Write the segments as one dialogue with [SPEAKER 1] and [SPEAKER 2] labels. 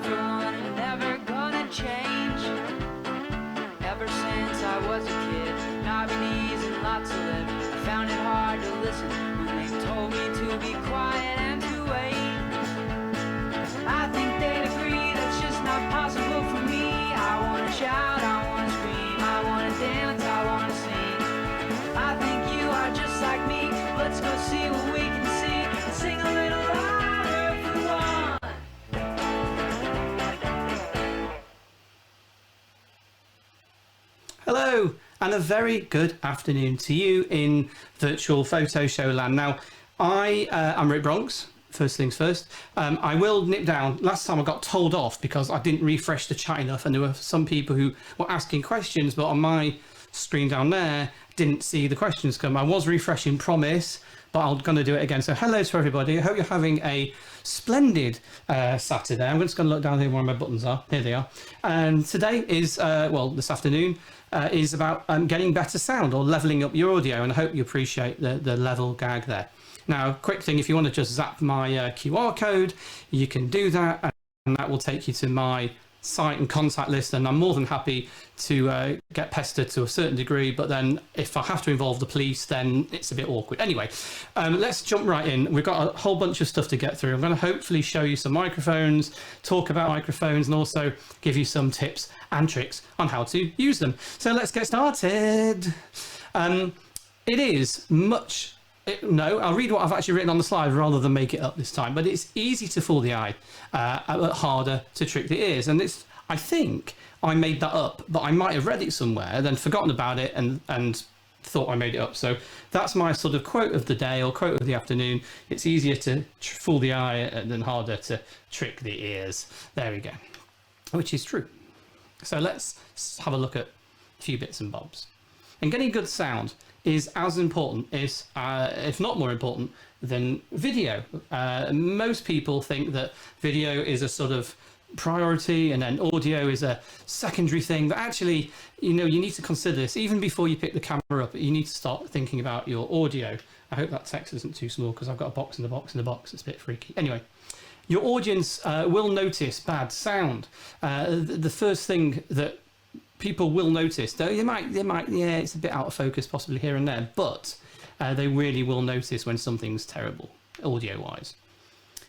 [SPEAKER 1] for one am never gonna change. Ever since I was a kid, knobby knees and lots of lip, I found it hard to listen when they told me to be quiet and to wait. I think they'd agree that's just not possible for me. I wanna shout, I wanna scream, I wanna dance, I wanna sing. I think you are just like me. Let's go see what we can see and sing a little louder for one.
[SPEAKER 2] Hello, and a very good afternoon to you in virtual photo show land. Now, I'm Rick Bronx. First things first, I will nip down. Last time I got told off because I didn't refresh the chat enough, and there were some people who were asking questions, but on my screen down there, didn't see the questions come. I was refreshing, promise, but I'm going to do it again. So hello to everybody. I hope you're having a splendid Saturday. I'm just going to look down here where my buttons are. Here they are. And today is, this afternoon, is about getting better sound or leveling up your audio. And I hope you appreciate the level gag there. Now, quick thing, if you want to just zap my QR code, you can do that, and that will take you to my site and contact list, and I'm more than happy to get pestered to a certain degree, but then if I have to involve the police, then it's a bit awkward. Anyway, let's jump right in. We've got a whole bunch of stuff to get through. I'm going to hopefully show you some microphones, talk about microphones, and also give you some tips and tricks on how to use them. So let's get started. It is much... No, I'll read what I've actually written on the slide rather than make it up this time. But it's easy to fool the eye, but harder to trick the ears. And it's, I think I made that up, but I might have read it somewhere, then forgotten about it and thought I made it up. So that's my sort of quote of the day or quote of the afternoon. It's easier to fool the eye than harder to trick the ears. There we go, which is true. So let's have a look at a few bits and bobs. And getting good sound is as important, if not more important, than video. Most people think that video is a sort of priority and then audio is a secondary thing, but actually, you need to consider this even before you pick the camera up. You need to start thinking about your audio. I hope that text isn't too small because I've got a box in the box in the box. It's a bit freaky. Anyway, your audience will notice bad sound. The first thing that people will notice, though they might, yeah, it's a bit out of focus possibly here and there, but they really will notice when something's terrible, audio-wise.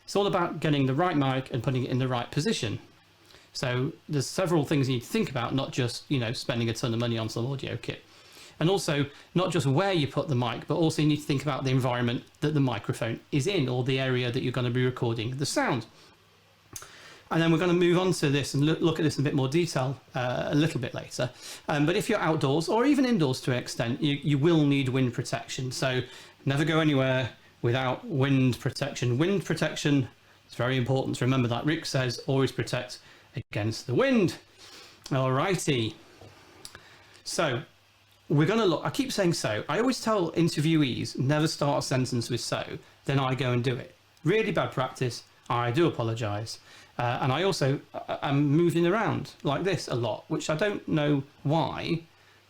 [SPEAKER 2] It's all about getting the right mic and putting it in the right position. So there's several things you need to think about, not just, spending a ton of money on some audio kit. And also, not just where you put the mic, but also you need to think about the environment that the microphone is in, or the area that you're going to be recording the sound. And then we're going to move on to this and look at this in a bit more detail a little bit later. But if you're outdoors or even indoors to an extent, you will need wind protection. So never go anywhere without wind protection. Wind protection is very important to remember that. Rick says always protect against the wind. Alrighty. So we're going to look, I keep saying so. I always tell interviewees, never start a sentence with so, then I go and do it. Really bad practice. I do apologise. And I also am moving around like this a lot, which I don't know why.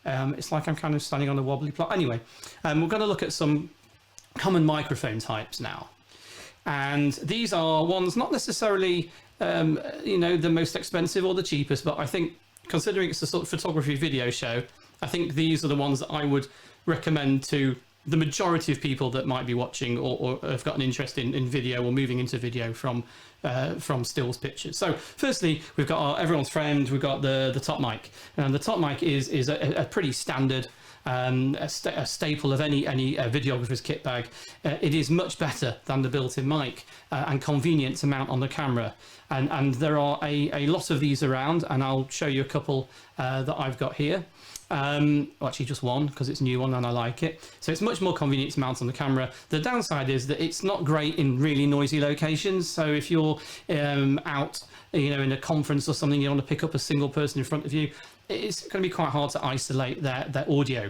[SPEAKER 2] It's like I'm kind of standing on a wobbly plot. Anyway, we're going to look at some common microphone types now. And these are ones not necessarily, the most expensive or the cheapest, but I think considering it's a sort of photography video show, I think these are the ones that I would recommend to the majority of people that might be watching or have got an interest in video or moving into video from stills pictures. So firstly, we've got everyone's friend, we've got the top mic, and the top mic is a pretty standard a staple of any videographer's kit bag. It is much better than the built-in mic and convenient to mount on the camera, and there are a lot of these around, and I'll show you a couple that I've got here. Well, actually just one because it's a new one and I like it. So it's much more convenient to mount on the camera. The downside is that it's not great in really noisy locations. So if you're out, in a conference or something, you want to pick up a single person in front of you, it's going to be quite hard to isolate their audio.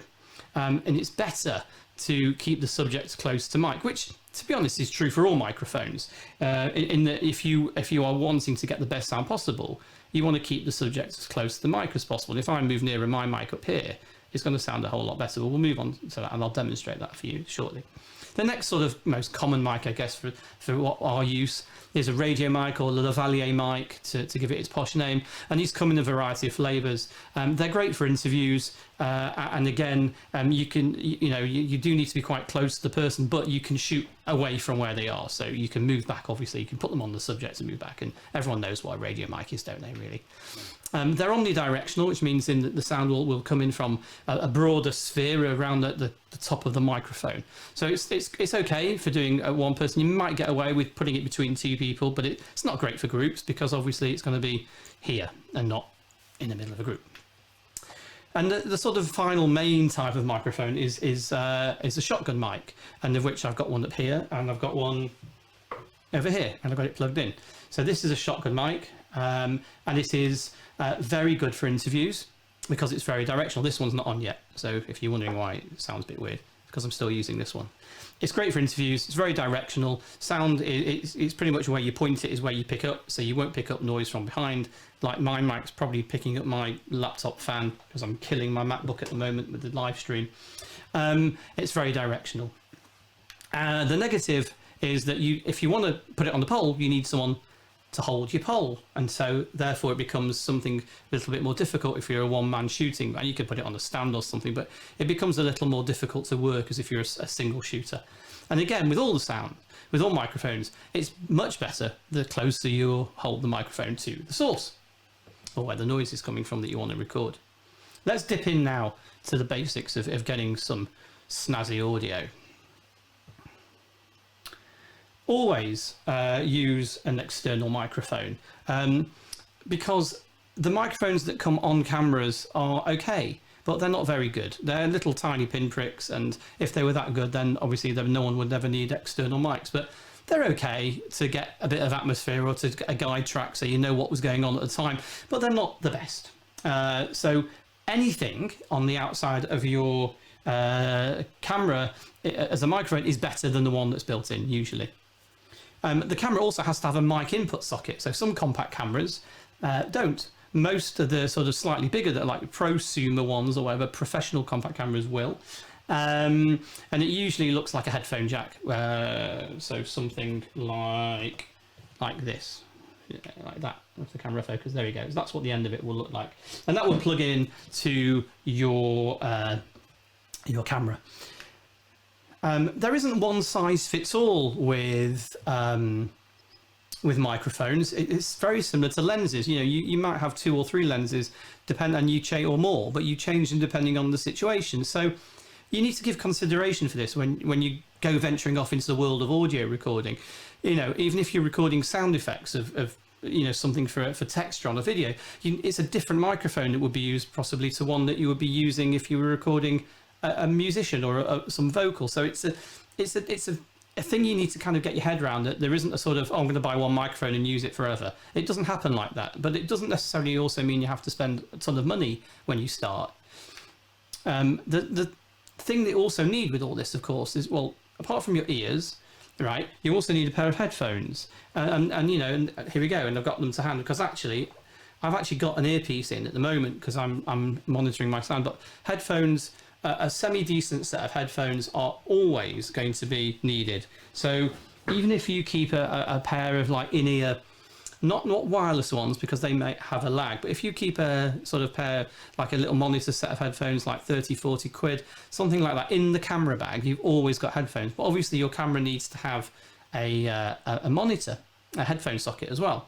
[SPEAKER 2] And it's better to keep the subject close to mic, which, to be honest, is true for all microphones. In that if you are wanting to get the best sound possible, you want to keep the subject as close to the mic as possible. If I move nearer my mic up here, it's going to sound a whole lot better. But we'll move on to that, and I'll demonstrate that for you shortly. The next sort of most common mic, I guess, for what our use There's a radio mic or the lavalier mic to give it its posh name, and these come in a variety of flavours. They're great for interviews, and again, you can, you do need to be quite close to the person, but you can shoot away from where they are, so you can move back. Obviously, you can put them on the subject and move back, and everyone knows what a radio mic is, don't they? Really. They're omnidirectional, which means the sound will come in from a broader sphere around the top of the microphone. So it's okay for doing one person. You might get away with putting it between two people, but it's not great for groups because obviously it's going to be here and not in the middle of a group. And the sort of final main type of microphone is a shotgun mic, and of which I've got one up here and I've got one over here, and I've got it plugged in. So this is a shotgun mic, and it is very good for interviews because it's very directional. This one's not on yet, so if you're wondering why it sounds a bit weird, because I'm still using this one. It's great for interviews. It's very directional. Sound, it's pretty much where you point it is where you pick up, so you won't pick up noise from behind. Like my mic's probably picking up my laptop fan because I'm killing my MacBook at the moment with the live stream. It's very directional. The negative is that if you want to put it on the pole, you need someone to hold your pole, and so therefore it becomes something a little bit more difficult if you're a one-man shooting. And you could put it on a stand or something, but it becomes a little more difficult to work as if you're a single shooter. And again, with all the sound, with all microphones, it's much better the closer you hold the microphone to the source or where the noise is coming from that you want to record. Let's dip in now to the basics of getting some snazzy audio. Always use an external microphone because the microphones that come on cameras are okay, but they're not very good. They're little tiny pinpricks, and if they were that good, then obviously no one would ever need external mics. But they're okay to get a bit of atmosphere or to get a guide track so you know what was going on at the time, but they're not the best. So anything on the outside of your camera as a microphone is better than the one that's built in, usually. The camera also has to have a mic input socket, so some compact cameras don't. Most of the sort of slightly bigger, that like prosumer ones or whatever, professional compact cameras will. And it usually looks like a headphone jack, so something like this, like that. If the camera focus, there you go. That's what the end of it will look like, and that will plug in to your camera. There isn't one size fits all with microphones. It's very similar to lenses. You might have 2 or 3 lenses, or more, but you change them depending on the situation. So you need to give consideration for this when you go venturing off into the world of audio recording. Even if you're recording sound effects of something for texture on a video, it's a different microphone that would be used possibly to one that you would be using if you were recording a musician or some vocal. So it's a thing you need to kind of get your head around, that there isn't a sort of, I'm going to buy one microphone and use it forever. It doesn't happen like that, but it doesn't necessarily also mean you have to spend a ton of money when you start. The thing that you also need with all this, of course, is, well, apart from your ears, right, you also need a pair of headphones. And here we go, and I've got them to hand because I've actually got an earpiece in at the moment because I'm monitoring my sound, but headphones, a semi-decent set of headphones are always going to be needed. So even if you keep a pair of like in-ear, not wireless ones because they may have a lag, but if you keep a sort of pair, like a little monitor set of headphones, like 30, 40 quid, something like that, in the camera bag, you've always got headphones. But obviously your camera needs to have a monitor, a headphone socket as well,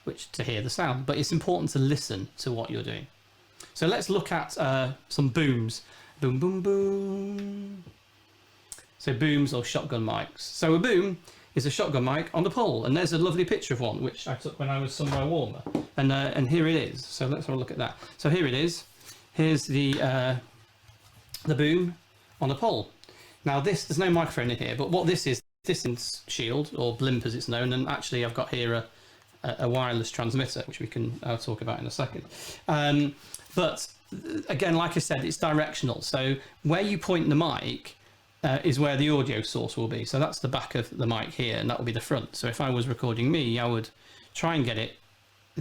[SPEAKER 2] which to hear the sound, but it's important to listen to what you're doing. So let's look at some booms. Boom, boom, boom. So booms or shotgun mics. So a boom is a shotgun mic on the pole, and there's a lovely picture of one which I took when I was somewhere warmer, and here it is. So let's have a look at that. So here it is. Here's the boom on a pole. Now there's no microphone in here, but what this is shield, or blimp as it's known, and actually I've got here a wireless transmitter, which I'll talk about in a second. But again, like I said, it's directional. So where you point the mic is where the audio source will be. So that's the back of the mic here, and that will be the front. So if I was recording me, I would try and get it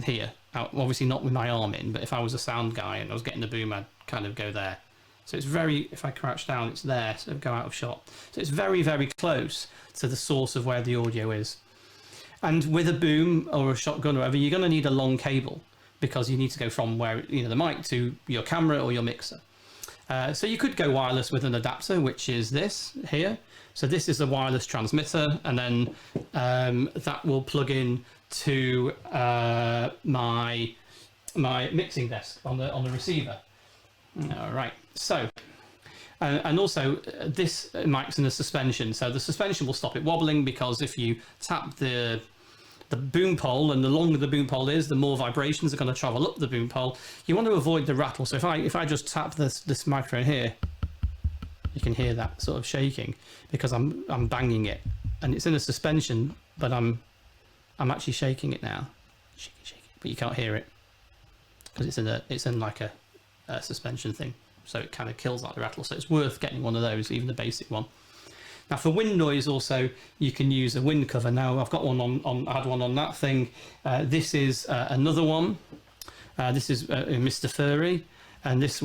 [SPEAKER 2] here. Obviously not with my arm in, but if I was a sound guy and I was getting the boom, I'd kind of go there. So it's if I crouch down, it's there, so go out of shot. So it's very, very close to the source of where the audio is. And with a boom or a shotgun or whatever, you're going to need a long cable because you need to go from where, you know, the mic to your camera or your mixer. So you could go wireless with an adapter, which is this here. So this is a wireless transmitter, and then that will plug in to my mixing desk on the receiver. All right. So, and also this mic's in a suspension, so the suspension will stop it wobbling, because if you tap the boom pole, and the longer the boom pole is, the more vibrations are going to travel up the boom pole. You want to avoid the rattle. So if I just tap this microphone here, you can hear that sort of shaking because I'm banging it, and it's in a suspension, but I'm actually shaking it now, shaking, but you can't hear it because it's in like a suspension thing, so it kind of kills out the rattle. So it's worth getting one of those, even the basic one. Now for wind noise, also you can use a wind cover. Now I've got one on I had one on that thing. This is another one. This is Mr. Furry, and this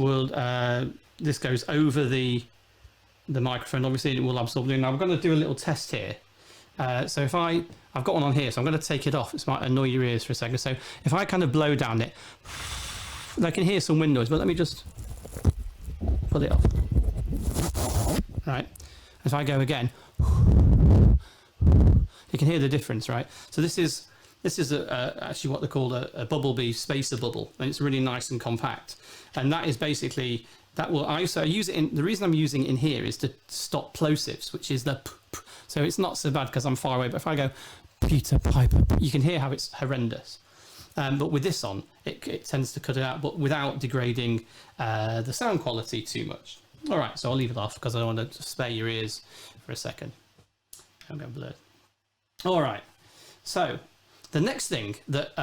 [SPEAKER 2] goes over the microphone, obviously, and it will absorb it. Now I'm going to do a little test here. So if I've got one on here, so I'm going to take it off. It might annoy your ears for a second. So if I kind of blow down it, I can hear some wind noise, but let me just pull it off. Right. If I go again, you can hear the difference, right? So this is actually what they call a bumblebee spacer bubble, and it's really nice and compact. And that is basically I use it in, the reason I'm using it in here is to stop plosives, which is the so it's not so bad because I'm far away. But if I go Peter Piper, you can hear how it's horrendous. But with this on, it tends to cut it out, but without degrading the sound quality too much. All right, so I'll leave it off because I don't want to spare your ears for a second. I'm going blurred. All right, so the next thing that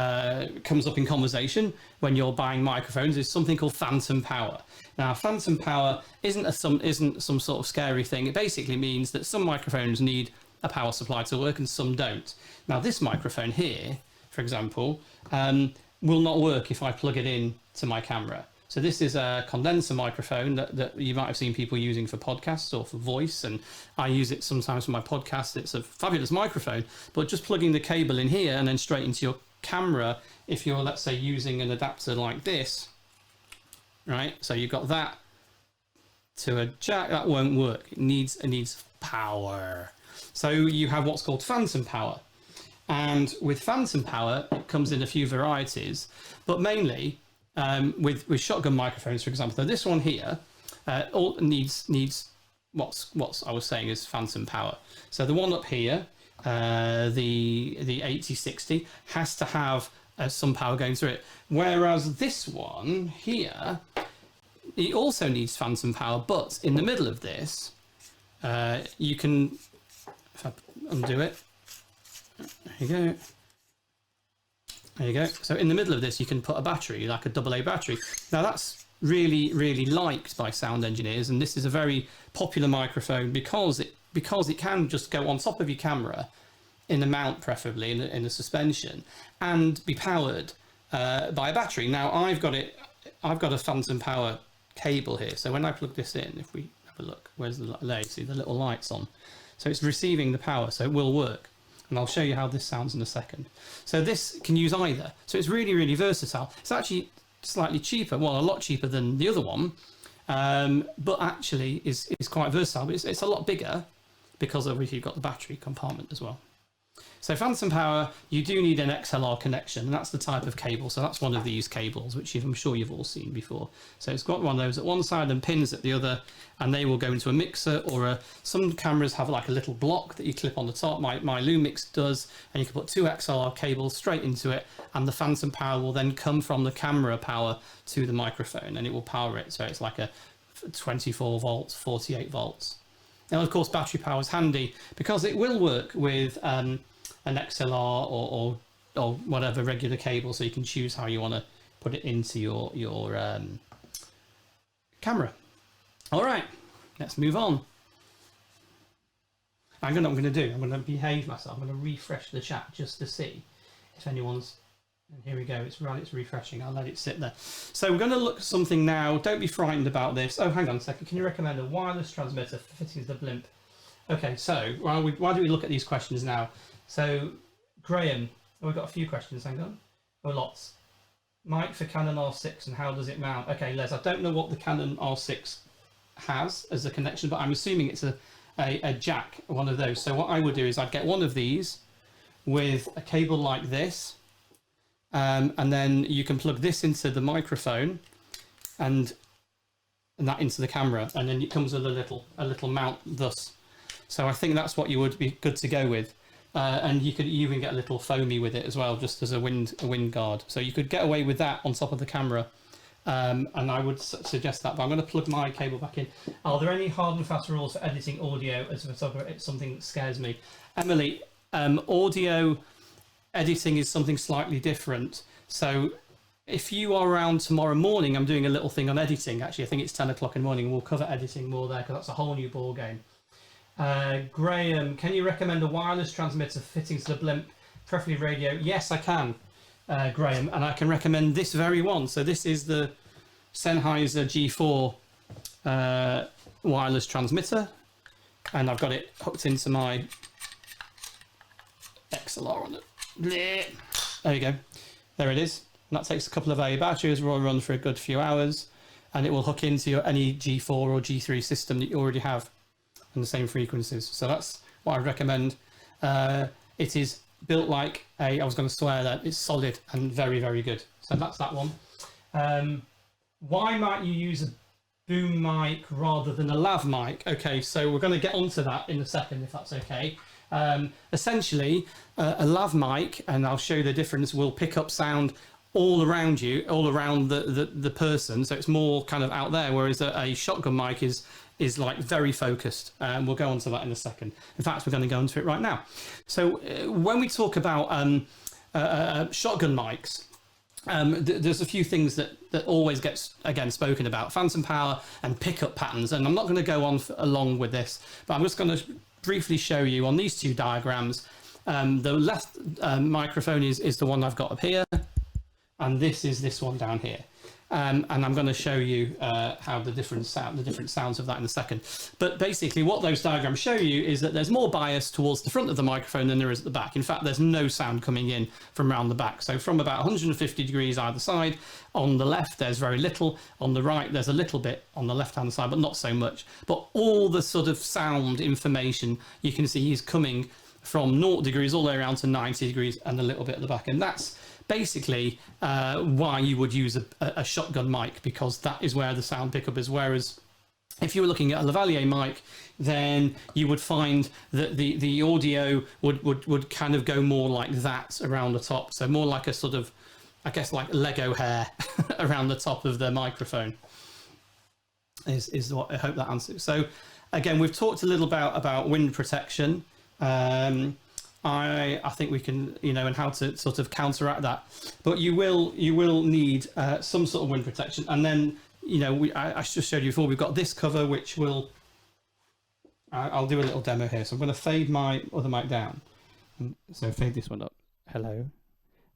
[SPEAKER 2] comes up in conversation when you're buying microphones is something called phantom power. Now, phantom power isn't some sort of scary thing. It basically means that some microphones need a power supply to work and some don't. Now, this microphone here, for example, will not work if I plug it in to my camera. So this is a condenser microphone that you might have seen people using for podcasts or for voice, and I use it sometimes for my podcast. It's a fabulous microphone, but just plugging the cable in here and then straight into your camera, if you're, let's say, using an adapter like this, right? So you've got that to a jack, that won't work. It needs power. So you have what's called phantom power. And with phantom power, it comes in a few varieties, but mainly with shotgun microphones, for example. So this one here all needs what's I was saying is phantom power. So the one up here, the 8060, has to have some power going through it. Whereas this one here, it also needs phantom power, but in the middle of this, you can, if I undo it, there you go. There you go. So in the middle of this, you can put a battery, like a AA battery. Now that's really, really liked by sound engineers, and this is a very popular microphone because it can just go on top of your camera in a mount, preferably in a suspension, and be powered by a battery. Now I've got a phantom power cable here. So when I plug this in, if we have a look, where's the light? See the little lights on. So it's receiving the power, so it will work. And I'll show you how this sounds in a second. So this can use either. So it's really, really versatile. It's actually slightly cheaper, well, a lot cheaper than the other one, but actually is quite versatile. But it's a lot bigger because obviously you've got the battery compartment as well. So phantom power, you do need an XLR connection, and that's the type of cable. So that's one of these cables, which I'm sure you've all seen before. So it's got one of those at one side and pins at the other, and they will go into a mixer, or some cameras have like a little block that you clip on the top. My Lumix does, and you can put two XLR cables straight into it, and the phantom power will then come from the camera power to the microphone, and it will power it. So it's like a 24 volts, 48 volts. Now, of course, battery power is handy because it will work with an XLR or whatever regular cable, so you can choose how you want to put it into your camera. All right, let's move on. I'm going to behave myself. I'm going to refresh the chat just to see if anyone's. And here we go. It's refreshing. I'll let it sit there. So we're going to look at something now. Don't be frightened about this. Oh, hang on a second. Can you recommend a wireless transmitter fitting the blimp? Okay, so why do we look at these questions now? So Graham, oh, we've got a few questions, hang on. Oh, lots. Mic for Canon R6 and how does it mount? Okay, Les, I don't know what the Canon R6 has as a connection, but I'm assuming it's a jack, one of those. So what I would do is I'd get one of these with a cable like this, and then you can plug this into the microphone and that into the camera, and then it comes with a little mount thus. So I think that's what you would be good to go with. And you could even get a little foamy with it as well, just as a wind guard. So you could get away with that on top of the camera, and I would suggest that. But I'm going to plug my cable back in. Are there any hard and fast rules for editing audio as a photographer? It's something that scares me. Emily, audio editing is something slightly different. So if you are around tomorrow morning, I'm doing a little thing on editing. Actually, I think it's 10 o'clock in the morning, and we'll cover editing more there because that's a whole new ball game. Graham, can you recommend a wireless transmitter fitting to the blimp, preferably radio? Yes, I can, Graham, and I can recommend this very one. So this is the Sennheiser G4 wireless transmitter, and I've got it hooked into my XLR on it. There you go. There it is. And that takes a couple of AA batteries, will run for a good few hours, and it will hook into any G4 or G3 system that you already have and the same frequencies. So that's what I recommend. It is built like I was going to swear that it's solid and very, very good. So that's that one. Why might you use a boom mic rather than a lav mic? Okay, so we're going to get onto that in a second, if that's okay. Essentially, a lav mic, and I'll show you the difference, will pick up sound all around you, all around the person. So it's more kind of out there, whereas a shotgun mic is like very focused, and we'll go on to that in a second. In fact, we're going to go into it right now. So when we talk about shotgun mics, there's a few things that always gets again spoken about: phantom power and pickup patterns. And I'm not going to go on along with this, but I'm just going to briefly show you on these two diagrams. The left microphone is the one I've got up here, and this is this one down here. And I'm going to show you how the different sounds of that in a second. But basically what those diagrams show you is that there's more bias towards the front of the microphone than there is at the back. In fact, there's no sound coming in from around the back. So from about 150 degrees either side, on the left there's very little, on the right there's a little bit on the left hand side, but not so much. But all the sort of sound information you can see is coming from 0 degrees all the way around to 90 degrees and a little bit at the back. And that's basically why you would use a shotgun mic, because that is where the sound pickup is. Whereas if you were looking at a lavalier mic, then you would find that the audio would kind of go more like that around the top. So more like a sort of, I guess, like Lego hair around the top of the microphone is what I hope that answers. So again, we've talked a little about wind protection. I think we can, and how to sort of counteract that. But you will need some sort of wind protection. And then, I just showed you before, we've got this cover, which will, I'll do a little demo here. So I'm going to fade my other mic down. So fade this one up. Hello.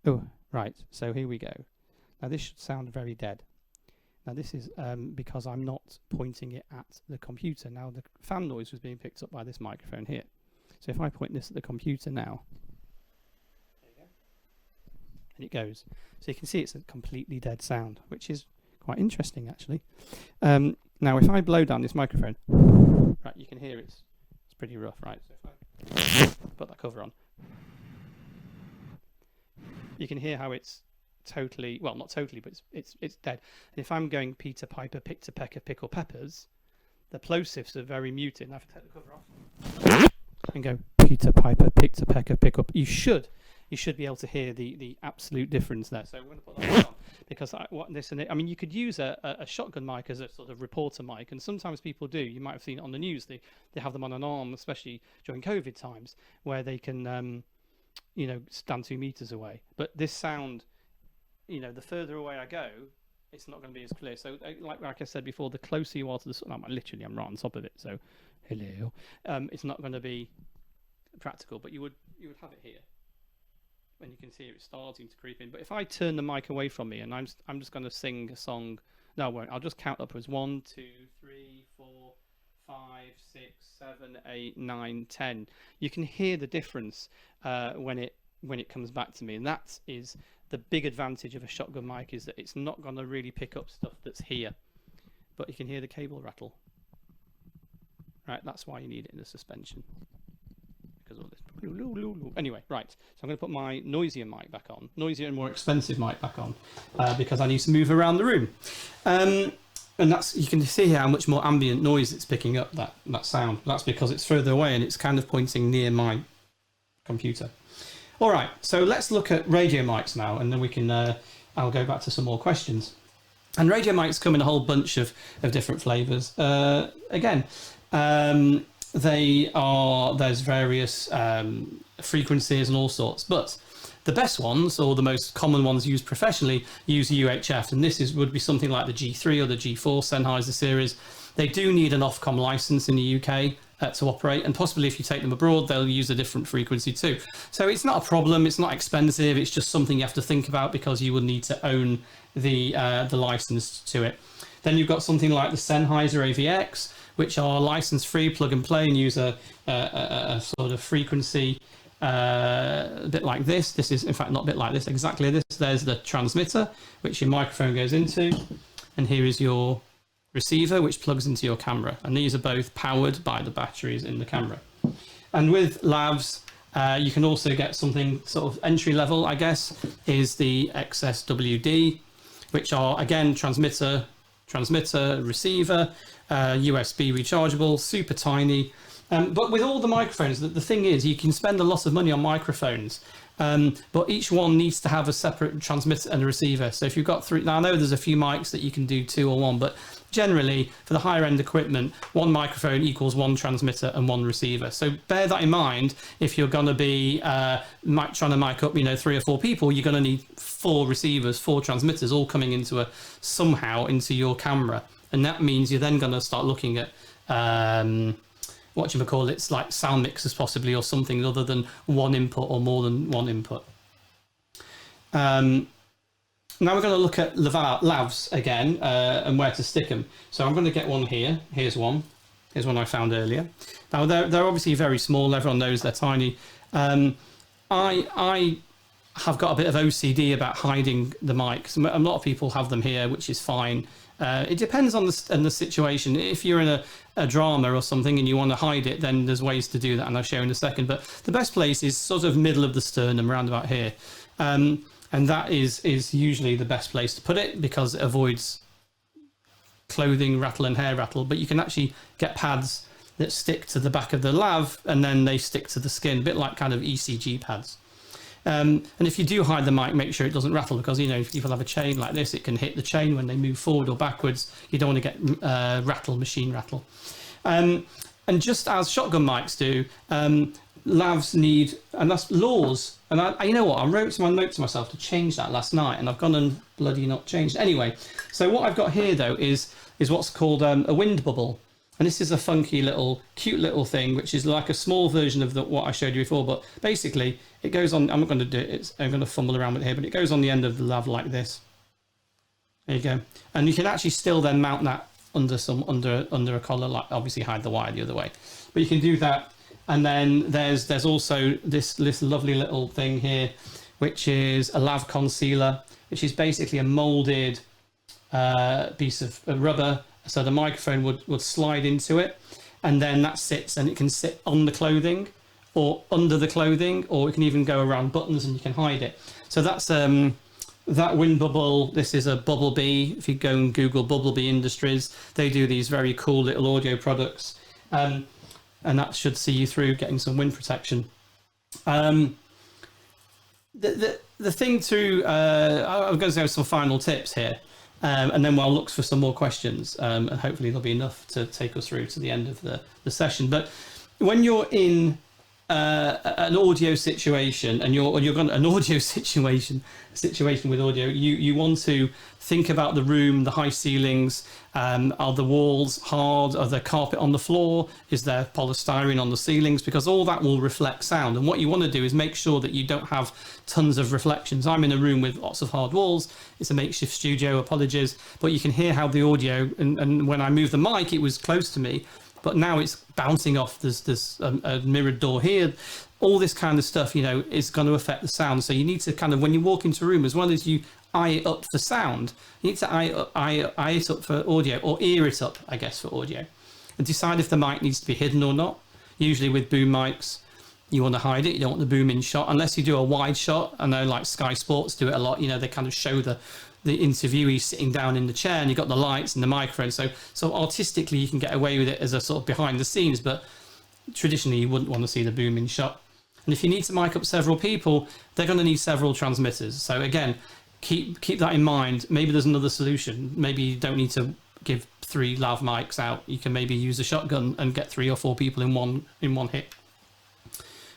[SPEAKER 2] Oh, right. So here we go. Now this should sound very dead. Now this is because I'm not pointing it at the computer. Now the fan noise was being picked up by this microphone here. So if I point this at the computer now, there you go, and it goes. So you can see it's a completely dead sound, which is quite interesting actually. Now if I blow down this microphone, right, you can hear it's pretty rough, right? So if I put that cover on, you can hear how it's totally, well, not totally, but it's dead. And if I'm going Peter Piper, pick to pecker, pickle peppers, the plosives are very muted. Now if I take the cover off and go Peter Piper, pick to pecker, pick up, you should be able to hear the absolute difference there. So I'm going to put that on because you could use a shotgun mic as a sort of reporter mic, and sometimes people do. You might have seen it on the news. They have them on an arm, especially during COVID times, where they can stand 2 meters away. But this sound, the further away I go, it's not going to be as clear. So like I said before, the closer you are to the sun, I'm right on top of it. So hello, it's not going to be practical, but you would have it here, and you can see it starting to creep in. But if I turn the mic away from me and I'm just going to sing a song, no, I won't. I'll just count upwards: 1, 2, 3, 4, 5, 6, 7, 8, 9, 10. You can hear the difference when it when it comes back to me. And that is the big advantage of a shotgun mic, is that it's not going to really pick up stuff that's here, but you can hear the cable rattle. Right, that's why you need it in the suspension. Because of this. Anyway, right, so I'm going to put my noisier mic back on, noisier and more expensive mic back on, because I need to move around the room. And that's, you can see how much more ambient noise it's picking up, that sound. That's because it's further away and it's kind of pointing near my computer. All right, so let's look at radio mics now, and then we can, I'll go back to some more questions. And radio mics come in a whole bunch of different flavors. Again, there's various frequencies and all sorts, but the best ones, or the most common ones used professionally, use UHF, and this would be something like the G3 or the G4 Sennheiser series. They do need an Ofcom license in the UK to operate, and possibly if you take them abroad, they'll use a different frequency too. So it's not a problem, it's not expensive, it's just something you have to think about because you will need to own the license to it. Then you've got something like the Sennheiser AVX, which are license free, plug and play, and use a sort of frequency a bit like this. This is, in fact, not a bit like this, exactly this. There's the transmitter, which your microphone goes into, and here is your receiver, which plugs into your camera. And these are both powered by the batteries in the camera. And with lavs, you can also get something sort of entry level, I guess, is the XSWD, which are, again, transmitter, receiver, USB rechargeable, super tiny. But with all the microphones, the thing is, you can spend a lot of money on microphones, but each one needs to have a separate transmitter and a receiver. So if you've got three, now I know there's a few mics that you can do 2 or 1, but generally for the higher end equipment, 1 microphone equals 1 transmitter and 1 receiver. So bear that in mind. If you're going to be trying to mic up, 3 or 4 people, you're going to need 4 receivers, 4 transmitters, all coming into somehow into your camera. And that means you're then going to start looking at it's like sound mixers possibly, or something other than 1 input or more than 1 input. Now we're going to look at lavs again, and where to stick them. So I'm going to get one here. Here's one I found earlier. Now they're obviously very small. Everyone knows they're tiny. I have got a bit of OCD about hiding the mics. A lot of people have them here, which is fine. It depends on the situation. If you're in a drama or something and you want to hide it, then there's ways to do that, and I'll show in a second. But the best place is sort of middle of the sternum, around about here. And that is usually the best place to put it because it avoids clothing rattle and hair rattle. But you can actually get pads that stick to the back of the lav, and then they stick to the skin, a bit like kind of ECG pads. And if you do hide the mic, make sure it doesn't rattle, because if people have a chain like this, it can hit the chain when they move forward or backwards. You don't want to get machine rattle. And just as shotgun mics do, lavs need, and that's laws. And I you know what, I wrote my note to myself to change that last night, and I've gone and bloody not changed. Anyway, so what I've got here though is what's called a wind bubble. And this is a funky little, cute little thing, which is like a small version of what I showed you before. But basically, it goes on. I'm not going to do it. I'm going to fumble around with it here, but it goes on the end of the lav like this. There you go. And you can actually still then mount that under a collar, like obviously hide the wire the other way. But you can do that. And then there's also this lovely little thing here, which is a lav concealer, which is basically a molded piece of rubber. So the microphone would slide into it, and then that sits, and it can sit on the clothing or under the clothing, or it can even go around buttons and you can hide it. So that's that wind bubble. This is a Bubblebee. If you go and Google Bubblebee Industries, they do these very cool little audio products, and that should see you through getting some wind protection. The thing to I'm going to go some final tips here. And then we'll look for some more questions, and hopefully there'll be enough to take us through to the end of the session. But when you're in an audio situation, and you're going an audio situation with audio, you want to think about the room, the high ceilings. Are the walls hard? Are there carpet on the floor? Is there polystyrene on the ceilings? Because all that will reflect sound. And what you want to do is make sure that you don't have tons of reflections. I'm in a room with lots of hard walls. It's a makeshift studio, apologies. But you can hear how the audio, and when I moved the mic, it was close to me. But now it's bouncing off. There's a mirrored door here. all this kind of stuff, is going to affect the sound. So you need to kind of, when you walk into a room, as well as you eye it up for sound, you need to eye it up for audio, or ear it up, I guess, for audio, and decide if the mic needs to be hidden or not. Usually with boom mics, you want to hide it. You don't want the boom in shot, unless you do a wide shot. I know like Sky Sports do it a lot. They kind of show the interviewee sitting down in the chair, and you've got the lights and the microphone. So artistically, you can get away with it as a sort of behind the scenes, but traditionally you wouldn't want to see the boom in shot. And if you need to mic up several people, they're going to need several transmitters. So again, keep that in mind. Maybe there's another solution. Maybe you don't need to give 3 lav mics out. You can maybe use a shotgun and get 3 or 4 people in one hit,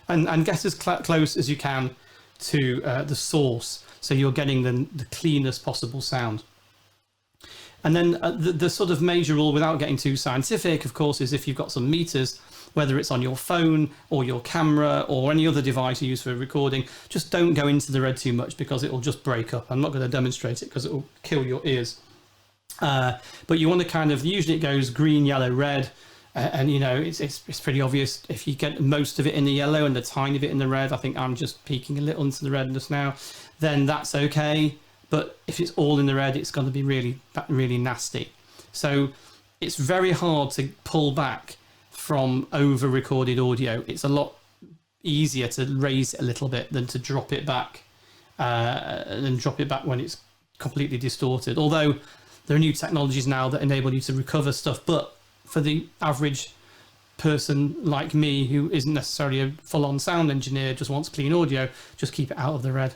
[SPEAKER 2] and get as close as you can to the source, so you're getting the cleanest possible sound. And then the sort of major rule, without getting too scientific, of course, is if you've got some meters, whether it's on your phone or your camera or any other device you use for recording, just don't go into the red too much, because it will just break up. I'm not going to demonstrate it because it will kill your ears. But you want to kind of, usually it goes green, yellow, red. And it's pretty obvious if you get most of it in the yellow and a tiny bit in the red. I think I'm just peeking a little into the red just now. Then that's okay. But if it's all in the red, it's going to be really, really nasty. So it's very hard to pull back from over-recorded audio. It's a lot easier to raise it a little bit than to drop it back, when it's completely distorted. Although there are new technologies now that enable you to recover stuff, but for the average person like me, who isn't necessarily a full-on sound engineer, just wants clean audio, just keep it out of the red.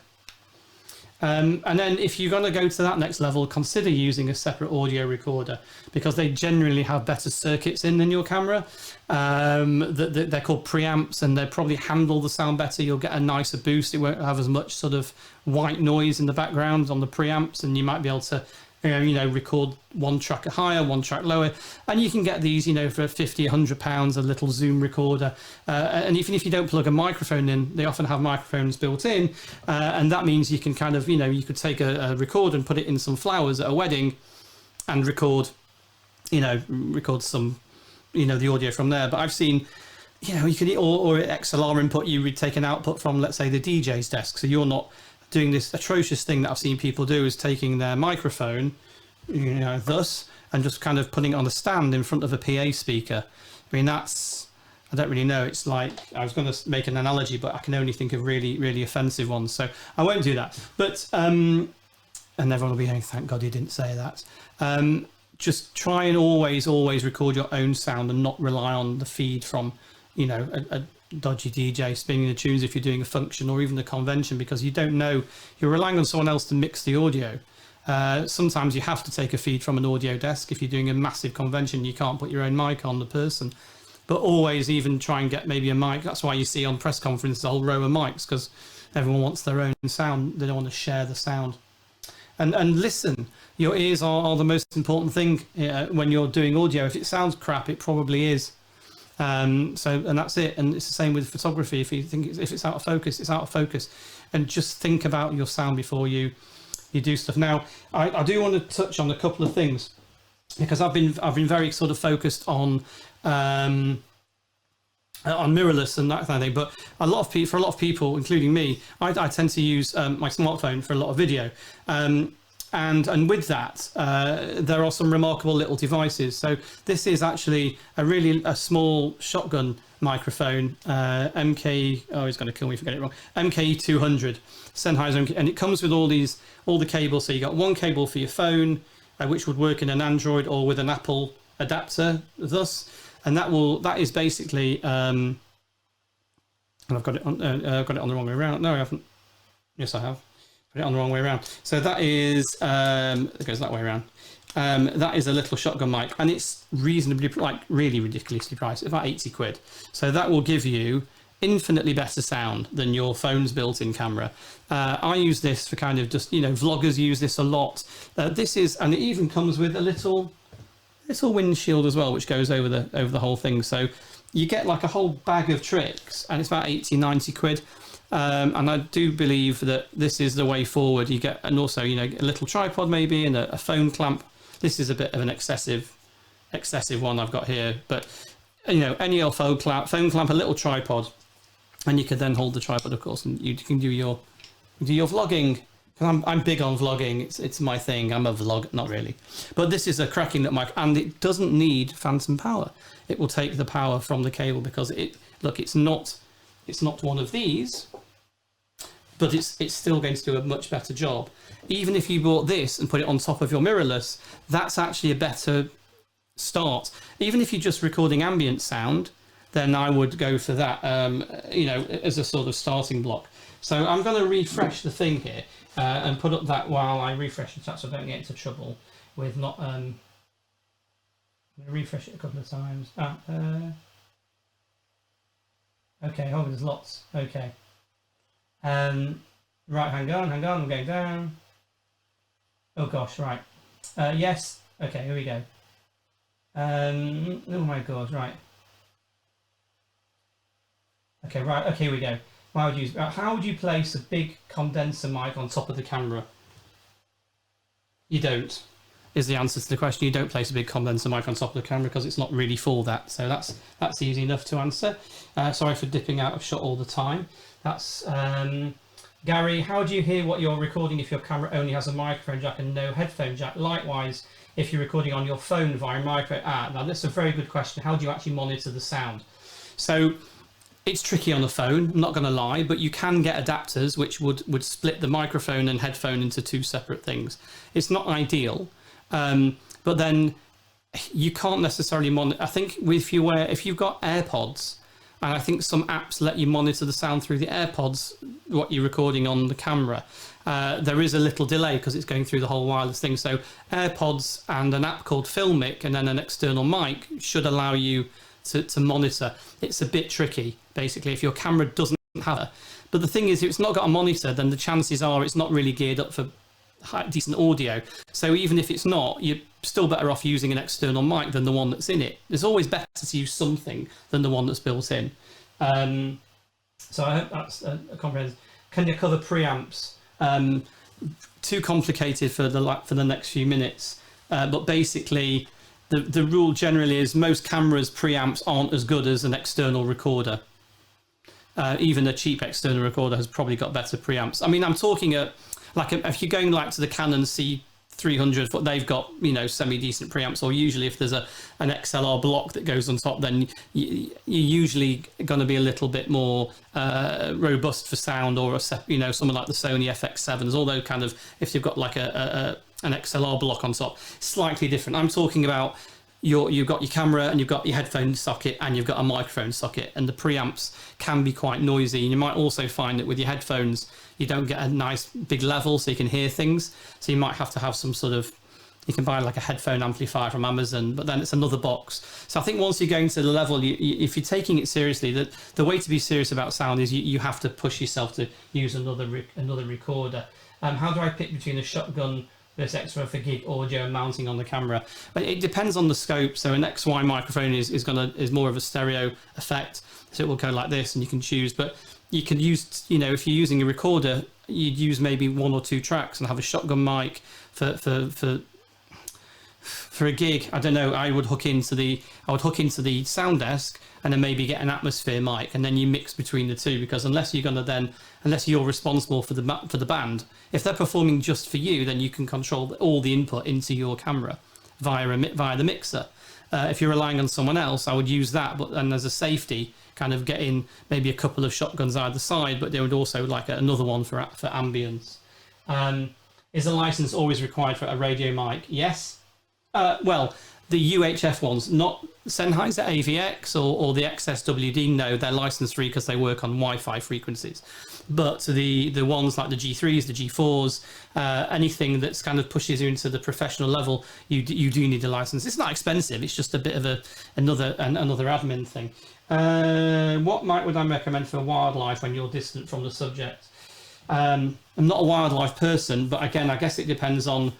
[SPEAKER 2] And then if you're going to go to that next level, consider using a separate audio recorder, because they generally have better circuits in than your camera. They're called preamps, and they probably handle the sound better. You'll get a nicer boost. It won't have as much sort of white noise in the background on the preamps, and you might be able to record one track higher, one track lower, and you can get these, for 50, 100 pounds, a little Zoom recorder. And even if you don't plug a microphone in, they often have microphones built in, and that means you can kind of, you could take a recorder and put it in some flowers at a wedding and record some, the audio from there. But I've seen, you could, or XLR input, you would take an output from, let's say, the DJ's desk, so you're not doing this atrocious thing that I've seen people do, is taking their microphone, thus, and just kind of putting it on a stand in front of a PA speaker. I mean, I don't really know. It's like, I was going to make an analogy, but I can only think of really, really offensive ones. So I won't do that. But, and everyone will be going, thank God he didn't say that. Just try and always record your own sound and not rely on the feed from, a dodgy DJ spinning the tunes if you're doing a function or even a convention, because you don't know, you're relying on someone else to mix the audio. Sometimes you have to take a feed from an audio desk. If you're doing a massive convention, you can't put your own mic on the person, but always even try and get maybe a mic. That's why you see on press conferences a whole row of mics, because everyone wants their own sound. They don't want to share the sound. And listen, your ears are the most important thing when you're doing audio. If it sounds crap, it probably is. And that's it. And it's the same with photography. If you think if it's out of focus, it's out of focus. And just think about your sound before you do stuff. Now, I do want to touch on a couple of things, because I've been very sort of focused on mirrorless and that kind of thing. But for a lot of people, including me, I tend to use my smartphone for a lot of video. And with that, there are some remarkable little devices. So this is actually a small shotgun microphone, MK. Oh, he's going to kill me if I get it wrong. MK200 Sennheiser, and it comes with all the cables. So you got one cable for your phone, which would work in an Android or with an Apple adapter, thus, and that is basically. And I've got it on the wrong way around. No, I haven't. Yes, I have. Put it on the wrong way around. So that is, it goes that way around. That is a little shotgun mic, and it's reasonably, really ridiculously priced, about 80 quid. So that will give you infinitely better sound than your phone's built-in camera. I use this for kind of just, vloggers use this a lot. And it even comes with a little windshield as well, which goes over the whole thing. So you get like a whole bag of tricks, and it's about 80, 90 quid. And I do believe that this is the way forward. You get, and also, a little tripod maybe, and a phone clamp. This is a bit of an excessive one I've got here, but any old phone clamp, a little tripod, and you can then hold the tripod, of course, and you can do your vlogging. I'm big on vlogging. It's my thing. I'm a vlog, not really, but this is a cracking nut mic, and it doesn't need phantom power. It will take the power from the cable because it's not one of these, but it's still going to do a much better job. Even if you bought this and put it on top of your mirrorless, that's actually a better start. Even if you're just recording ambient sound, then I would go for that, as a sort of starting block. So I'm going to refresh the thing here and put up that while I refresh the chat so I don't get into trouble with not... I'm going to refresh it a couple of times. Okay, oh, there's lots. Okay. Right, hang on, I'm going down. Oh gosh, right. Yes, okay, here we go. Oh my god, right. Okay, right, okay, here we go. How would you place a big condenser mic on top of the camera? You don't, is the answer to the question. You don't place a big condenser mic on top of the camera because it's not really for that. So that's easy enough to answer. Sorry for dipping out of shot all the time. That's Gary. How do you hear what you're recording if your camera only has a microphone jack and no headphone jack? Likewise, if you're recording on your phone via micro. Now that's a very good question. How do you actually monitor the sound? So it's tricky on the phone, I'm not going to lie, but you can get adapters which would split the microphone and headphone into two separate things. It's not ideal, but then you can't necessarily monitor. I think if you've got AirPods, and I think some apps let you monitor the sound through the AirPods, what you're recording on the camera. There is a little delay because it's going through the whole wireless thing. So AirPods and an app called Filmic and then an external mic should allow you to monitor. It's a bit tricky, basically, if your camera doesn't have it. But the thing is, if it's not got a monitor, then the chances are it's not really geared up for decent audio. So even if it's not, you're still better off using an external mic than the one that's in it. It's always better to use something than the one that's built in. So I hope that's a comprehensive. Can you cover preamps? Too complicated for the next few minutes. But basically, the rule generally is most cameras' preamps aren't as good as an external recorder. Even a cheap external recorder has probably got better preamps. I mean, I'm talking if you're going to the Canon C300, they've got semi-decent preamps, or usually if there's an XLR block that goes on top, then you're usually going to be a little bit more robust for sound, or something like the Sony FX7s. Although kind of if you've got like an XLR block on top, slightly different. I'm talking about you've got your camera and you've got your headphone socket and you've got a microphone socket, and the preamps can be quite noisy. And you might also find that with your headphones you don't get a nice big level so you can hear things, so you might have to have some sort of, you can buy like a headphone amplifier from Amazon, but then it's another box. So I think once you're going to the level, if you're taking it seriously, the way to be serious about sound is you have to push yourself to use another recorder. How do I pick between a shotgun this extra for gig audio and mounting on the camera? But it depends on the scope. So an XY microphone is more of a stereo effect, so it will go like this, and you can choose. But you can use, if you're using a recorder, you'd use maybe one or two tracks and have a shotgun mic for a gig. I don't know. I would hook into the sound desk and then maybe get an atmosphere mic, and then you mix between the two, because unless you're responsible for the band, if they're performing just for you, then you can control all the input into your camera via the mixer. If you're relying on someone else, I would use that, but then as a safety, kind of get in maybe a couple of shotguns either side, but there would also like another one for ambience. Is a license always required for a radio mic? Yes. Well, the UHF ones, not Sennheiser AVX or the XSWD, no, they're license free because they work on Wi-Fi frequencies. But the ones like the G3s, the G4s, anything that's kind of pushes you into the professional level, you do need a license. It's not expensive. It's just a bit of another admin thing. What mic would I recommend for wildlife when you're distant from the subject? I'm not a wildlife person, but again, I guess it depends on.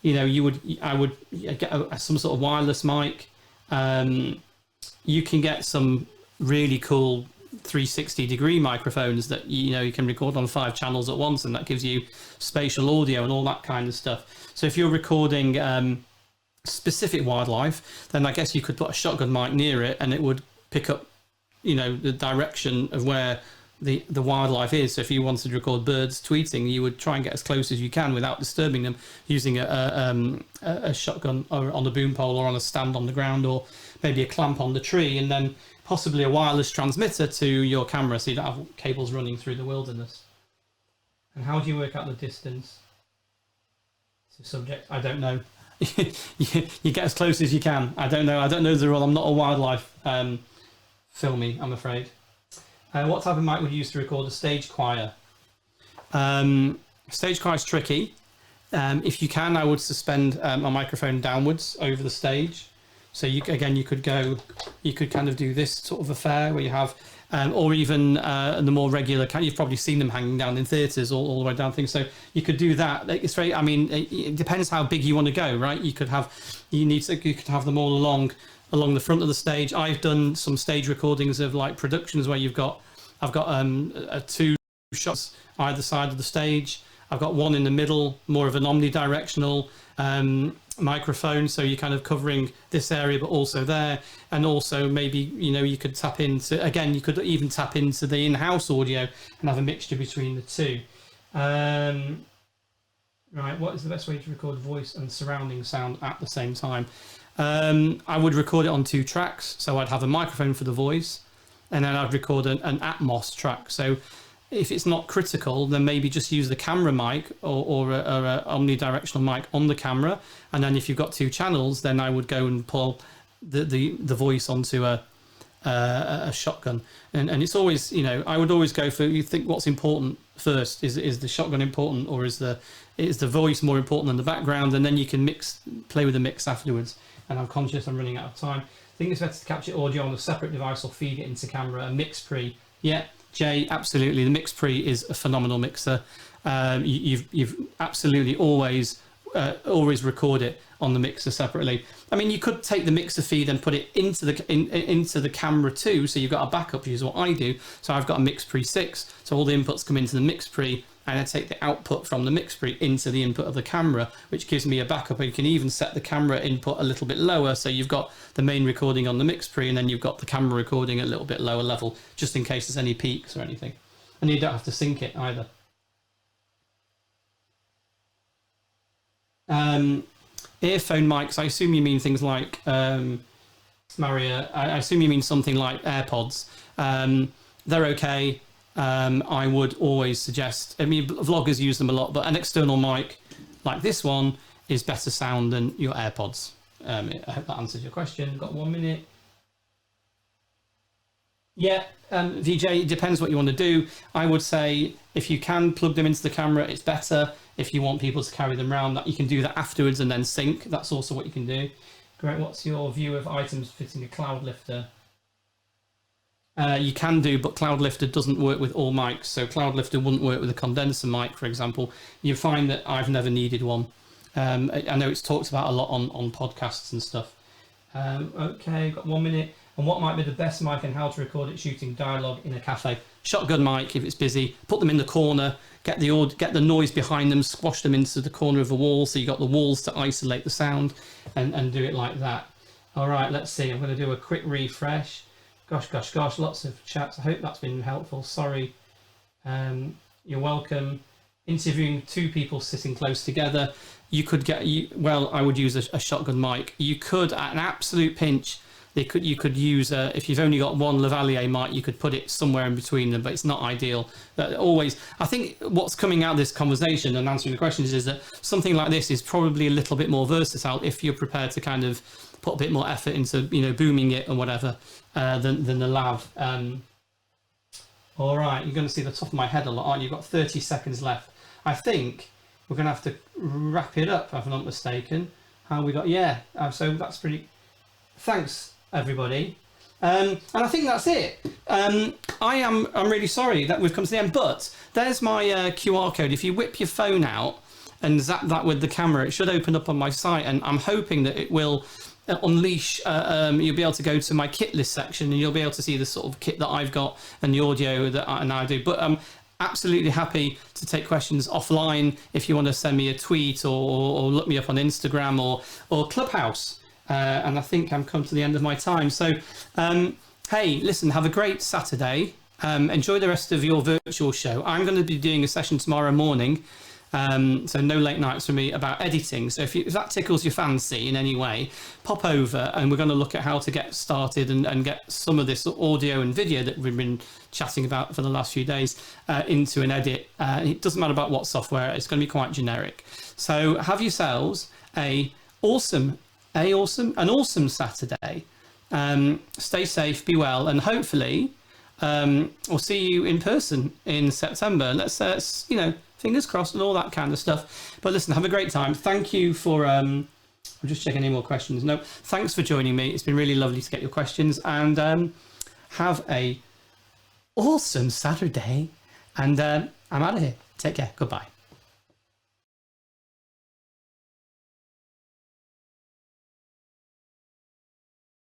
[SPEAKER 2] I would get some sort of wireless mic. You can get some really cool 360-degree microphones that you can record on 5 channels at once, and that gives you spatial audio and all that kind of stuff. So if you're recording specific wildlife, then I guess you could put a shotgun mic near it, and it would pick up, the direction of where the wildlife is. So if you wanted to record birds tweeting, you would try and get as close as you can without disturbing them, using a shotgun or on the boom pole or on a stand on the ground, or maybe a clamp on the tree, and then possibly a wireless transmitter to your camera, so you don't have cables running through the wilderness. And how do you work out the distance to subject? I don't know. You get as close as you can. I don't know the rule. I'm not a wildlife filmy, I'm afraid. What type of mic would you use to record a stage choir? Stage choir is tricky. If you can, I would suspend my microphone downwards over the stage. So you could kind of do this sort of affair where you have, or even the more regular kind. You've probably seen them hanging down in theatres all the way down things. So you could do that. It's very. I mean, it depends how big you want to go, right? You could have them all along the front of the stage. I've done some stage recordings of like productions where I've got 2 shots either side of the stage. I've got one in the middle, more of an omnidirectional microphone, so you're kind of covering this area but also there, and also maybe you could tap into, you could even tap into the in-house audio and have a mixture between the two. Right, what is the best way to record voice and surrounding sound at the same time? I would record it on 2 tracks, so I'd have a microphone for the voice, and then I'd record an Atmos track. So if it's not critical, then maybe just use the camera mic or a omnidirectional mic on the camera. And then if you've got 2 channels, then I would go and pull the voice onto a shotgun. And it's always, I would always go for, you think what's important first. Is the shotgun important, or is the voice more important than the background? And then you can play with the mix afterwards. And I'm conscious I'm running out of time. I think it's better to capture audio on a separate device or feed it into camera. A mix pre, yeah. Jay, absolutely. The mix pre is a phenomenal mixer. You've absolutely always record it on the mixer separately. I mean, you could take the mixer feed and put it into the camera too, so you've got a backup, which is what I do. So I've got a mix pre 6, so all the inputs come into the mix pre, and I take the output from the mix pre into the input of the camera, which gives me a backup. You can even set the camera input a little bit lower, so you've got the main recording on the mix pre, and then you've got the camera recording a little bit lower level, just in case there's any peaks or anything. And you don't have to sync it either. Earphone mics, I assume you mean things like, Maria, I assume you mean something like AirPods. They're okay. I would always suggest, vloggers use them a lot, but an external mic like this one is better sound than your AirPods. I hope that answers your question. Got 1 minute. Yeah, VJ, it depends what you want to do. I would say if you can plug them into the camera, it's better. If you want people to carry them around, that you can do that afterwards and then sync. That's also what you can do. Great. What's your view of items fitting a cloud lifter? You can do, but Cloud Lifter doesn't work with all mics. So Cloud Lifter wouldn't work with a condenser mic, for example. You find that I've never needed one. I know it's talked about a lot on podcasts and stuff. Okay, got 1 minute. And what might be the best mic and how to record it shooting dialogue in a cafe? Shotgun mic if it's busy. Put them in the corner. Get the noise behind them. Squash them into the corner of the wall, so you got the walls to isolate the sound, and do it like that. All right, let's see. I'm going to do a quick refresh. Gosh, lots of chats. I hope that's been helpful. Sorry. You're welcome. Interviewing 2 people sitting close together. You could I would use a shotgun mic. You could, at an absolute pinch, you could use, if you've only got one lavalier mic, you could put it somewhere in between them, but it's not ideal. I think what's coming out of this conversation and answering the questions is that something like this is probably a little bit more versatile if you're prepared to kind of put a bit more effort into, booming it or whatever, than the lav. All right, you're going to see the top of my head a lot, aren't you? You've got 30 seconds left. I think we're going to have to wrap it up, if I'm not mistaken. How we got? Yeah, so that's pretty. Thanks, everybody. And I think that's it. I'm really sorry that we've come to the end, but there's my QR code. If you whip your phone out and zap that with the camera, it should open up on my site, and I'm hoping that it will unleash. You'll be able to go to my kit list section, and you'll be able to see the sort of kit that I've got and the audio that I now do. But I'm absolutely happy to take questions offline if you want to send me a tweet or look me up on Instagram or Clubhouse. And I think I'm come to the end of my time. So, hey, listen, have a great Saturday. Enjoy the rest of your virtual show. I'm going to be doing a session tomorrow morning, so no late nights for me, about editing. So if that tickles your fancy in any way, pop over and we're going to look at how to get started and get some of this audio and video that we've been chatting about for the last few days into an edit. It doesn't matter about what software, it's going to be quite generic. So have yourselves an awesome Saturday. Stay safe, be well, and hopefully we'll see you in person in September. Let's fingers crossed and all that kind of stuff. But listen, have a great time. Thank you for I'm just checking any more questions. No, thanks for joining me. It's been really lovely to get your questions, and have a awesome Saturday. And I'm out of here. Take care. Goodbye.